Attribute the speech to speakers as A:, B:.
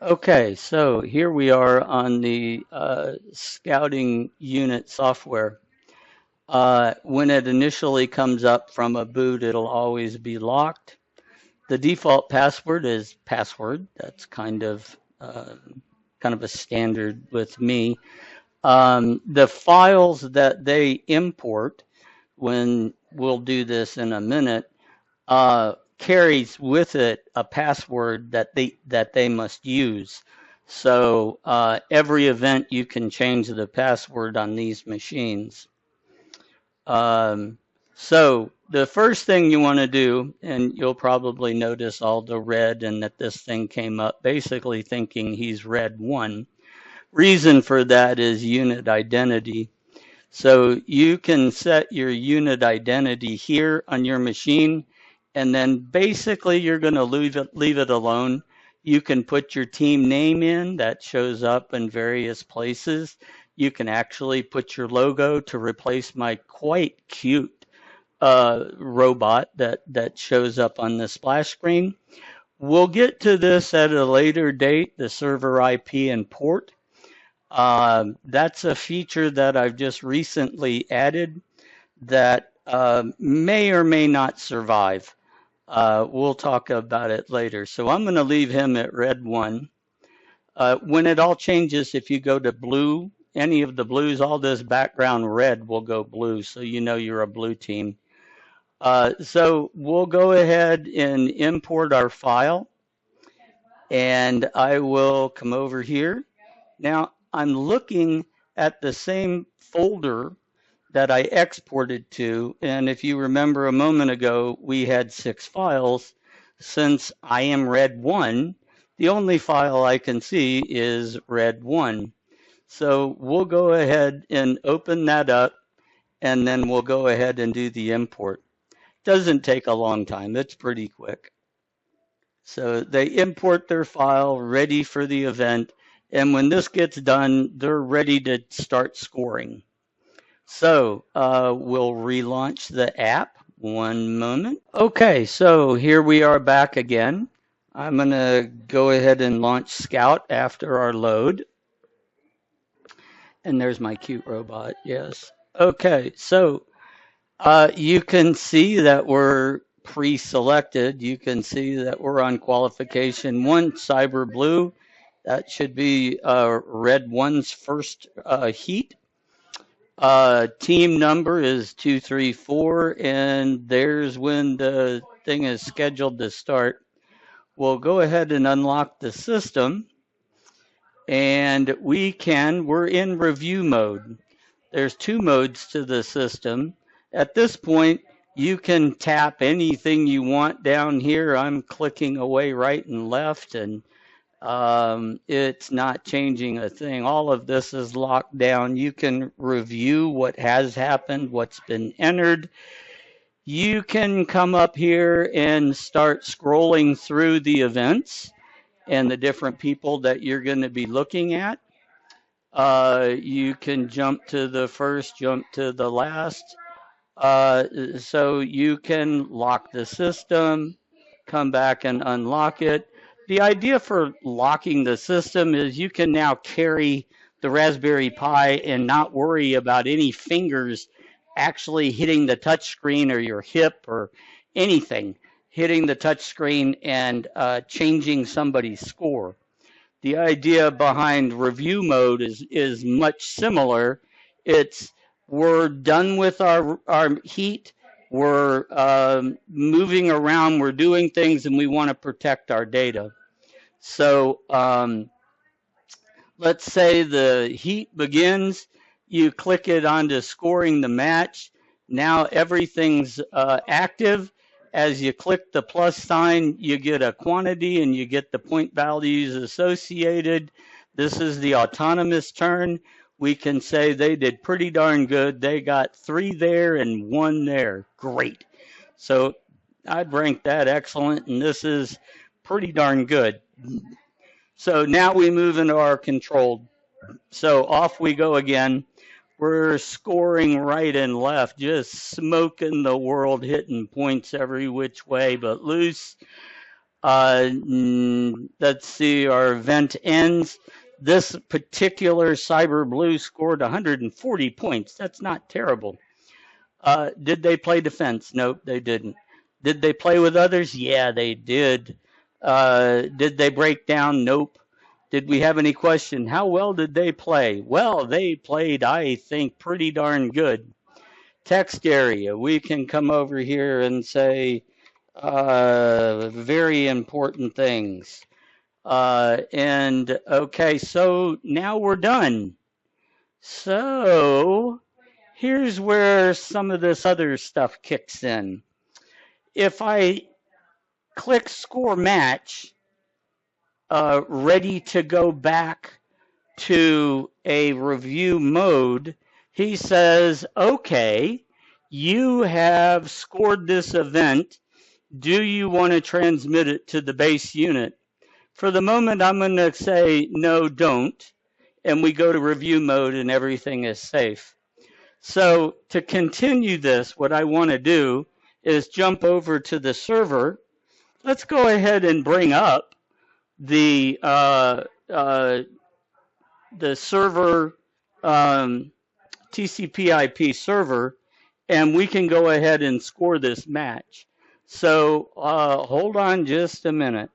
A: Okay, so here we are on the scouting unit software. When it initially comes up from a boot, it'll always be locked. The default password is password. That's kind of a standard with me. The files that they import, when we'll do this in a minute, carries with it a password that they must use. So every event you can change the password on these machines. Um, so the first thing you want to do, and you'll probably notice all the red and that this thing came up basically thinking he's red 1. Reason for that is unit identity. So you can set your unit identity here on your machine, and then basically you're going to leave it alone. You can put your team name in that shows up in various places. You can actually put your logo to replace my quite cute robot that shows up on the splash screen. We'll get to this at a later date, the server IP and port. That's a feature that I've just recently added that may or may not survive. We'll talk about it later. So I'm going to leave him at red 1. When it all changes, if you go to blue, any of the blues, all this background red will go blue, so you know you're a blue team. So we'll go ahead and import our file, and I will come over here. Now, I'm looking at the same folder that I exported to, and if you remember a moment ago, we had 6 files. Since I am red 1, the only file I can see is red 1. So we'll go ahead and open that up, and then we'll go ahead and do the import. Doesn't take a long time, it's pretty quick. So they import their file ready for the event, and when this gets done, they're ready to start scoring. So we'll relaunch the app. One moment. Okay, so here we are back again. I'm going to go ahead and launch Scout after our load. And there's my cute robot, yes. Okay, so you can see that we're pre-selected. You can see that we're on qualification 1, Cyber Blue. That should be Red 1's first heat. Team number is 234, and there's when the thing is scheduled to start. We'll go ahead and unlock the system, and we're in review mode. There's 2 modes to the system. At this point, you can tap anything you want down here. I'm clicking away right and left, and it's not changing a thing. All of this is locked down. You can review what has happened, what's been entered. You can come up here and start scrolling through the events and the different people that you're going to be looking at. You can jump to the first, jump to the last. So you can lock the system, come back and unlock it. The idea for locking the system is you can now carry the Raspberry Pi and not worry about any fingers actually hitting the touch screen or your hip or anything hitting the touch screen and changing somebody's score. The idea behind review mode is much similar. It's we're done with our heat. We're moving around. We're doing things, and we want to protect our data. So let's say the heat begins. You click it onto scoring the match. Now everything's active. As you click the plus sign, you get a quantity and you get the point values associated. This is the autonomous turn. We can say they did pretty darn good. They got 3 there and 1 there. Great. So I'd rank that excellent, and this is pretty darn good. So now we move into our controlled. So off we go again. We're scoring right and left, just smoking the world, hitting points every which way but loose. Let's see, our event ends. This particular Cyber Blue scored 140 points. That's not terrible. Did they play defense? Nope, they didn't. Did they play with others? Yeah, they did. Did they break down? Nope. Did we have any question? How well did they play? Well, they played, I think, pretty darn good. Text area, we can come over here and say very important things. And okay, so now we're done. So here's where some of this other stuff kicks in. If I click score match, ready to go back to a review mode, he says, okay, you have scored this event. Do you want to transmit it to the base unit? For the moment, I'm going to say, no, don't. And we go to review mode and everything is safe. So to continue this, what I want to do is jump over to the server. Let's go ahead and bring up the server, TCP/IP server, and we can go ahead and score this match. So hold on just a minute.